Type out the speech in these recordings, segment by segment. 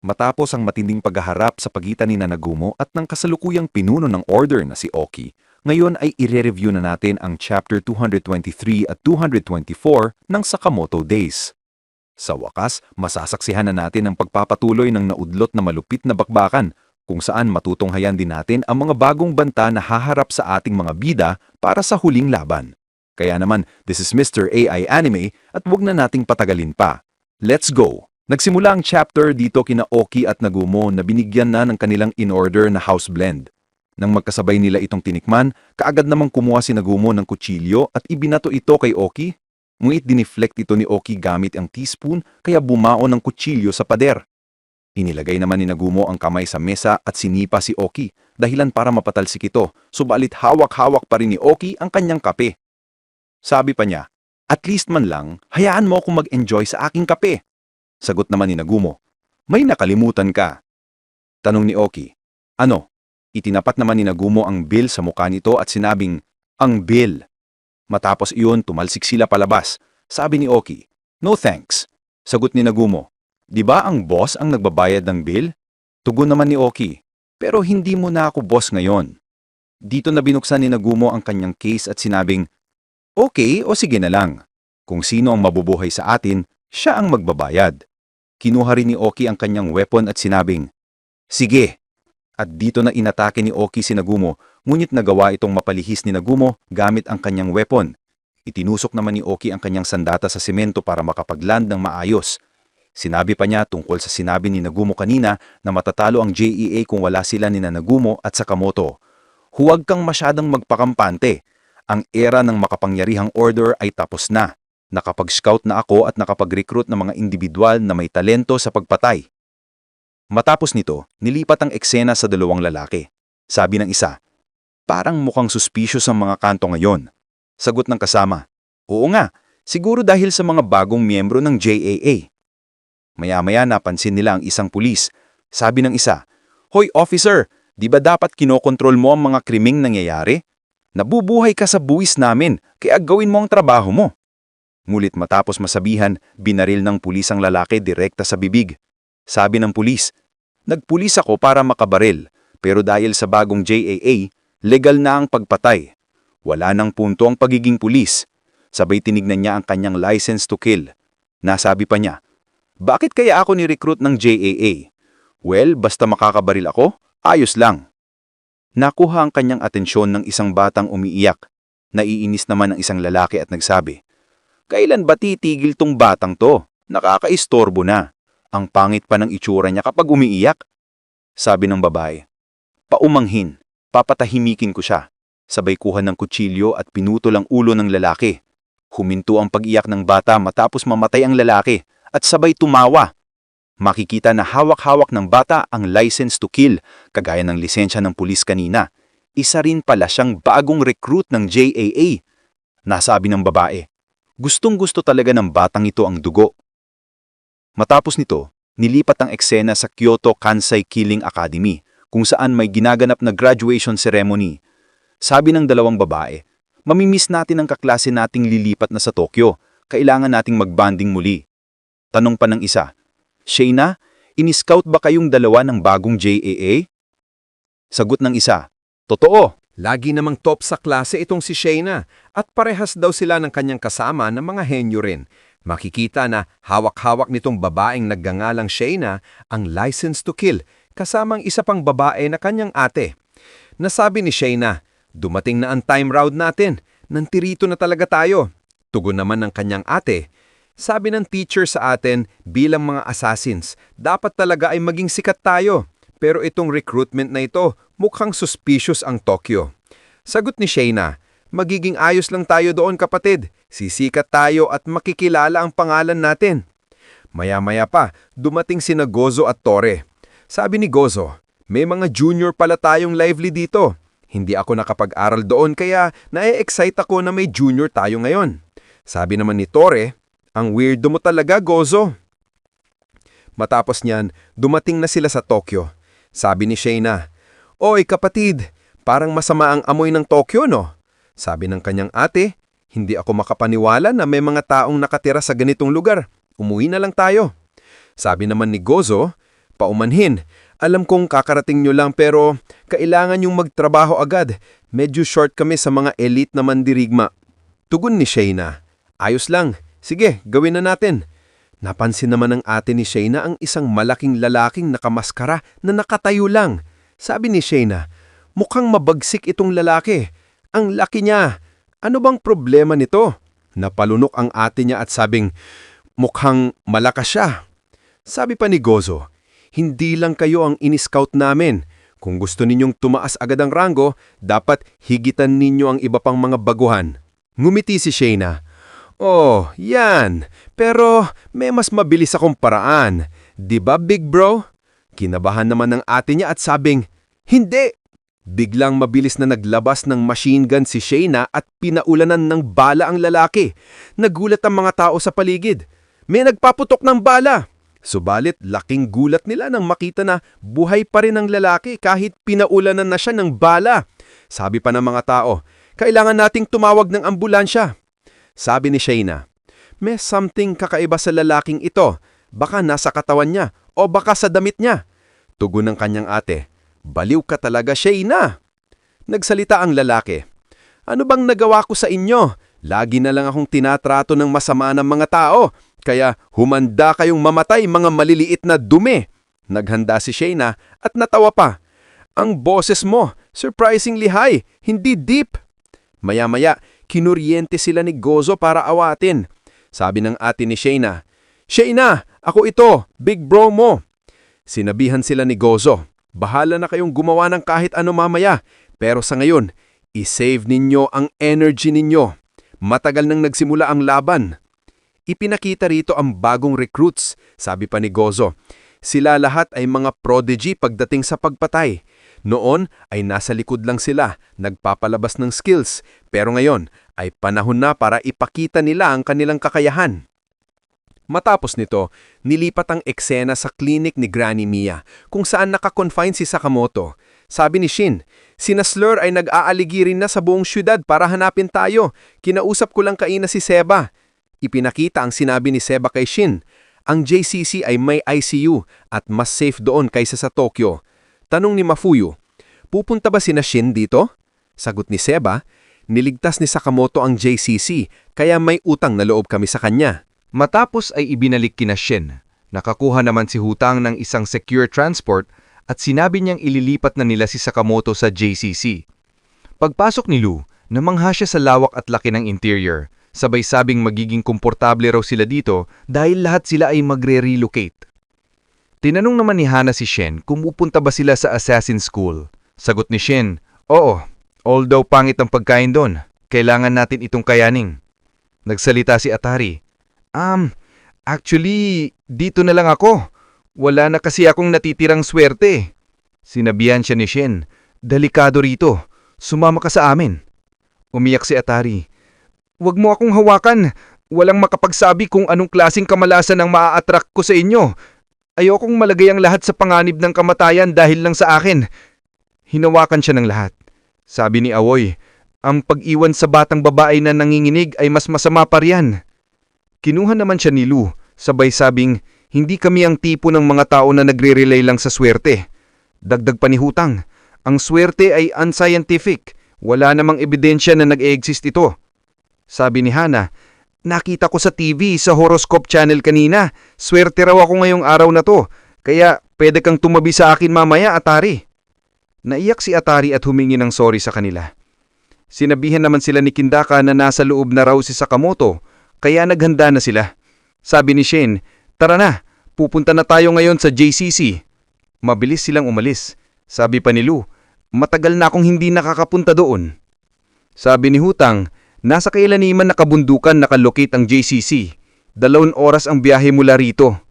Matapos ang matinding paghaharap sa pagitan ni Nagumo at ng kasalukuyang pinuno ng order na si Oki, ngayon ay ire-review na natin ang Chapter 223 at 224 ng Sakamoto Days. Sa wakas, masasaksihan na natin ang pagpapatuloy ng naudlot na malupit na bakbakan kung saan matutunghayan din natin ang mga bagong banta na haharap sa ating mga bida para sa huling laban. Kaya naman, this is Mr. AI Anime at wag na nating patagalin pa. Let's go! Nagsimula ang chapter dito kina Oki at Nagumo na binigyan na ng kanilang in-order na house blend. Nang magkasabay nila itong tinikman, kaagad namang kumuha si Nagumo ng kutsilyo at ibinato ito kay Oki. Ngunit dineflect ito ni Oki gamit ang teaspoon kaya bumao ng kutsilyo sa pader. Inilagay naman ni Nagumo ang kamay sa mesa at sinipa si Oki dahilan para mapatalsik ito, subalit hawak-hawak pa rin ni Oki ang kanyang kape. Sabi pa niya, "At least man lang, hayaan mo akong mag-enjoy sa aking kape." Sagot naman ni Nagumo, "May nakalimutan ka." Tanong ni Oki, "Ano?" Itinapat naman ni Nagumo ang bill sa mukha nito at sinabing, "Ang bill." Matapos iyon, tumalsik sila palabas. Sabi ni Oki, "No thanks." Sagot ni Nagumo, "Di ba ang boss ang nagbabayad ng bill?" Tugon naman ni Oki, "Pero hindi mo na ako boss ngayon." Dito na binuksan ni Nagumo ang kanyang case at sinabing, "Okay o sige na lang. Kung sino ang mabubuhay sa atin, siya ang magbabayad." Kinuha rin ni Oki ang kanyang weapon at sinabing, "Sige." At dito na inatake ni Oki si Nagumo, ngunit nagawa itong mapalihis ni Nagumo gamit ang kanyang weapon. Itinusok naman ni Oki ang kanyang sandata sa semento para makapagland ng maayos. Sinabi pa niya tungkol sa sinabi ni Nagumo kanina na matatalo ang JEA kung wala sila ni Nagumo at Sakamoto. "Huwag kang masyadang magpakampante. Ang era ng makapangyarihang order ay tapos na. Nakapag-scout na ako at nakapag-recruit ng mga individual na may talento sa pagpatay." Matapos nito, nilipat ang eksena sa dalawang lalaki. Sabi ng isa, "Parang mukhang suspicious ang mga kanto ngayon." Sagot ng kasama, "Oo nga, siguro dahil sa mga bagong miyembro ng JAA." Maya-maya napansin nila ang isang pulis. Sabi ng isa, "Hoy officer, di ba dapat kinokontrol mo ang mga krimeng nangyayari? Nabubuhay ka sa buwis namin, kaya gawin mo ang trabaho mo." Ngulit matapos masabihan, binaril ng pulis ang lalaki direkta sa bibig. Sabi ng pulis, "Nagpulis ako para makabaril, pero dahil sa bagong JAA, legal na ang pagpatay. Wala nang punto ang pagiging pulis." Sabay tinignan niya ang kanyang license to kill. Nasabi pa niya, "Bakit kaya ako ni-recruit ng JAA? Well, basta makakabaril ako, ayos lang." Nakuha ang kanyang atensyon ng isang batang umiiyak. Naiinis naman ang isang lalaki at nagsabi, "Kailan ba titigil tong batang to? Nakakaistorbo na. Ang pangit pa ng itsura niya kapag umiiyak." Sabi ng babae, "Paumanghin, papatahimikin ko siya." Sabay kuha ng kutsilyo at pinutol ang ulo ng lalaki. Huminto ang pag-iyak ng bata matapos mamatay ang lalaki at sabay tumawa. Makikita na hawak-hawak ng bata ang license to kill, kagaya ng lisensya ng pulis kanina. Isa rin pala siyang bagong recruit ng JAA. Nasabi ng babae, gustong-gusto talaga ng batang ito ang dugo. Matapos nito, nilipat ang eksena sa Kyoto Kansai Killing Academy, kung saan may ginaganap na graduation ceremony. Sabi ng dalawang babae, "Mamimiss natin ang kaklase nating lilipat na sa Tokyo. Kailangan nating magbanding muli." Tanong pa ng isa, "Shayna, ini-scout ba kayong dalawa ng bagong JAA?" Sagot ng isa, "Totoo. Lagi namang top sa klase itong si Shayna at parehas daw sila ng kanyang kasama na mga henyo rin. Makikita na hawak-hawak nitong babaeng nagngangalang Shayna ang license to kill kasamang isa pang babae na kanyang ate." Nasabi ni Shayna, "Dumating na ang time round natin. Nantirito na talaga tayo." Tugon naman ng kanyang ate, "Sabi ng teacher sa atin bilang mga assassins, dapat talaga ay maging sikat tayo. Pero itong recruitment na ito, mukhang suspicious ang Tokyo." Sagot ni Shayna, "Magiging ayos lang tayo doon kapatid. Sisikat tayo at makikilala ang pangalan natin." Maya-maya pa, dumating sina Gozo at Tore. Sabi ni Gozo, "May mga junior pala tayong lively dito. Hindi ako nakapag-aral doon kaya na-excite ako na may junior tayo ngayon." Sabi naman ni Tore, "Ang weirdo mo talaga, Gozo." Matapos niyan, dumating na sila sa Tokyo. Sabi ni Shayna, "Oy kapatid, parang masama ang amoy ng Tokyo, no?" Sabi ng kanyang ate, "Hindi ako makapaniwala na may mga taong nakatira sa ganitong lugar. Umuwi na lang tayo." Sabi naman ni Gozo, paumanhin. Alam kong kakarating nyo lang pero kailangan yung magtrabaho agad. Medyo short kami sa mga elite na mandirigma. Tugon ni Shayna. Ayos lang. Sige, gawin na natin. Napansin naman ng ate ni Shayna ang isang malaking lalaking nakamaskara na nakatayo lang. Sabi ni Shayna, mukhang mabagsik itong lalaki. Ang laki niya. Ano bang problema nito? Napalunok ang ate niya at sabing, mukhang malakas siya. Sabi pa ni Gozo, hindi lang kayo ang in-scout namin. Kung gusto ninyong tumaas agad ang ranggo, dapat higitan ninyo ang iba pang mga baguhan. Ngumiti si Shayna. Oh, yan. Pero may mas mabilis akong paraan. Di ba, big bro? Kinabahan naman ng ate niya at sabing, hindi! Biglang mabilis na naglabas ng machine gun si Shayna at pinaulanan ng bala ang lalaki. Nagulat ang mga tao sa paligid. May nagpaputok ng bala. Subalit, laking gulat nila nang makita na buhay pa rin ang lalaki kahit pinaulanan na siya ng bala. Sabi pa ng mga tao, kailangan nating tumawag ng ambulansya. Sabi ni Shayna, may something kakaiba sa lalaking ito. Baka nasa katawan niya o baka sa damit niya. Tugon ng kanyang ate, baliw ka talaga, Shayna. Nagsalita ang lalaki, ano bang nagawa ko sa inyo? Lagi na lang akong tinatrato ng masama ng mga tao. Kaya humanda kayong mamatay mga maliliit na dumi. Naghanda si Shayna at natawa pa. Ang boses mo, surprisingly high, hindi deep. Maya-maya, kinuryente sila ni Gozo para awatin. Sabi ng ate ni Shayna, Shayna, ako ito, big bro mo. Sinabihan sila ni Gozo, bahala na kayong gumawa ng kahit ano mamaya. Pero sa ngayon, isave ninyo ang energy ninyo. Matagal nang nagsimula ang laban. Ipinakita rito ang bagong recruits, sabi pa ni Gozo. Sila lahat ay mga prodigy pagdating sa pagpatay. Noon ay nasa likod lang sila, nagpapalabas ng skills, pero ngayon ay panahon na para ipakita nila ang kanilang kakayahan. Matapos nito, nilipat ang eksena sa klinik ni Granny Mia, kung saan nakakonfine si Sakamoto. Sabi ni Shin, sina Slur ay nag-aaligi rin na sa buong syudad para hanapin tayo. Kinausap ko lang kaina si Seba. Ipinakita ang sinabi ni Seba kay Shin. Ang JCC ay may ICU at mas safe doon kaysa sa Tokyo. Tanong ni Mafuyu, pupunta ba sina Shin dito? Sagot ni Seba, niligtas ni Sakamoto ang JCC kaya may utang na loob kami sa kanya. Matapos ay ibinalik kina Shin. Nakakuha naman si Hutang ng isang secure transport at sinabi niyang ililipat na nila si Sakamoto sa JCC. Pagpasok ni Lu, namangha siya sa lawak at laki ng interior. Sabay sabing magiging komportable raw sila dito dahil lahat sila ay magre-relocate. Tinanong naman ni Hana si Shen kung pupunta ba sila sa assassin school. Sagot ni Shen, oo, although pangit ang pagkain doon, kailangan natin itong kayaning. Nagsalita si Atari, actually, dito na lang ako. Wala na kasi akong natitirang swerte. Sinabihan siya ni Shen, delikado rito, sumama ka sa amin. Umiyak si Atari. Huwag mo akong hawakan. Walang makapagsabi kung anong klaseng kamalasan ang maa-attract ko sa inyo. Ayokong malagay ang lahat sa panganib ng kamatayan dahil lang sa akin. Hinawakan siya ng lahat. Sabi ni Awoy, ang pag-iwan sa batang babae na nanginginig ay mas masama pa riyan. Kinuha naman siya ni Lu, sabay sabing, hindi kami ang tipo ng mga tao na nagre-relay lang sa swerte. Dagdag pa ni Hutang, ang swerte ay unscientific. Wala namang ebidensya na nag-e-exist ito. Sabi ni Hana, nakita ko sa TV sa horoscope channel kanina. Swerte raw ako ngayong araw na to. Kaya pwede kang tumabi sa akin mamaya, Atari. Naiyak si Atari at humingi ng sorry sa kanila. Sinabihan naman sila ni Kindaka na nasa loob na raw si Sakamoto, kaya naghanda na sila. Sabi ni Shane, tara na, pupunta na tayo ngayon sa JCC. Mabilis silang umalis. Sabi pa ni Lu, matagal na akong hindi nakakapunta doon. Sabi ni Hutang, nasa kailaniman na kabundukan nakalocate ang JCC. 2 oras ang biyahe mula rito.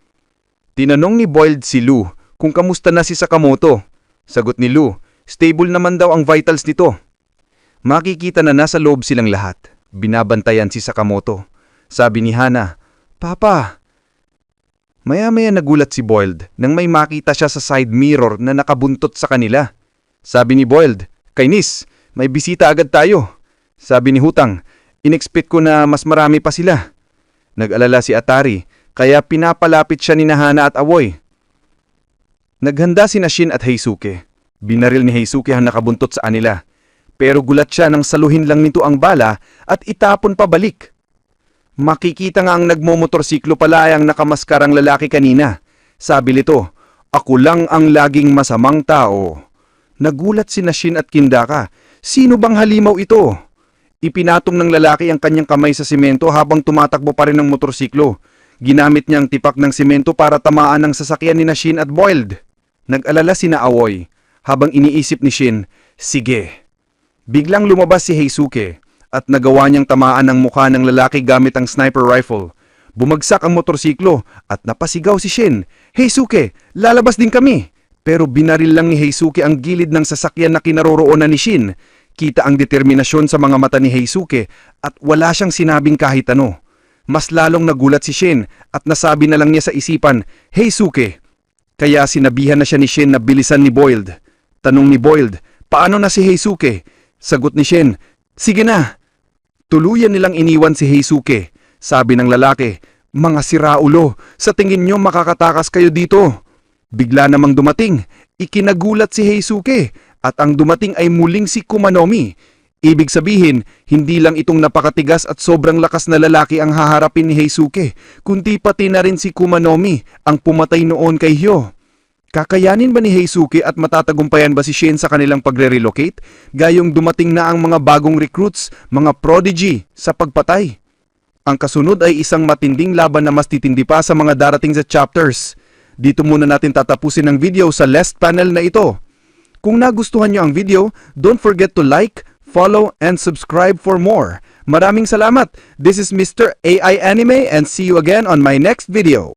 Tinanong ni Boiled si Lu kung kamusta na si Sakamoto. Sagot ni Lu, stable naman daw ang vitals nito. Makikita na nasa loob silang lahat. Binabantayan si Sakamoto. Sabi ni Hana, Papa. Maya-maya nagulat si Boiled nang may makita siya sa side mirror na nakabuntot sa kanila. Sabi ni Boiled, Kainis, may bisita agad tayo. Sabi ni Hutang, inexpect ko na mas marami pa sila. Nag-alala si Atari, kaya pinapalapit siya ni Hana at Awoy. Naghanda sina Shin at Heisuke. Binaril ni Heisuke ang nakabuntot sa kanila. Pero gulat siya nang saluhin lang nito ang bala at itapon pabalik. Makikita nga ang nagmomotorsiklo pala ay ang nakamaskarang lalaki kanina. Sabi nito, "Ako lang ang laging masamang tao." Nagulat sina Shin at Kindaka. Sino bang halimaw ito? Ipinatong ng lalaki ang kanyang kamay sa simento habang tumatakbo pa rin ang motorsiklo. Ginamit niya ang tipak ng simento para tamaan ang sasakyan ni Shin at Boiled. Nag-alala sina Aoi habang iniisip ni Shin, "Sige." Biglang lumabas si Heisuke at nagawa niyang tamaan ang mukha ng lalaki gamit ang sniper rifle. Bumagsak ang motorsiklo at napasigaw si Shin, "Heisuke, lalabas din kami!" Pero binaril lang ni Heisuke ang gilid ng sasakyan na kinaroroonan ni Shin. Kita ang determinasyon sa mga mata ni Heisuke at wala siyang sinabing kahit ano. Mas lalong nagulat si Shin at nasabi na lang niya sa isipan, "Heisuke." Kaya sinabihan na siya ni Shin na bilisan ni Boiled. Tanong ni Boiled, "Paano na si Heisuke?" Sagot ni Shin, "Sige na." Tuluyan nilang iniwan si Heisuke. Sabi ng lalaki, "Mga siraulo, sa tingin nyo makakatakas kayo dito." Bigla namang dumating, ikinagulat si Heisuke at ang dumating ay muling si Kumanomi. Ibig sabihin, hindi lang itong napakatigas at sobrang lakas na lalaki ang haharapin ni Heisuke, kundi pati na rin si Kumanomi ang pumatay noon kay Hyo. Kakayanin ba ni Heisuke at matatagumpayan ba si Shin sa kanilang pagre-relocate? Gayong dumating na ang mga bagong recruits, mga prodigy sa pagpatay. Ang kasunod ay isang matinding laban na mas titindi pa sa mga darating sa chapters. Dito muna natin tatapusin ang video sa last panel na ito. Kung nagustuhan nyo ang video, don't forget to like, follow, and subscribe for more. Maraming salamat! This is Mr. AI Anime and see you again on my next video.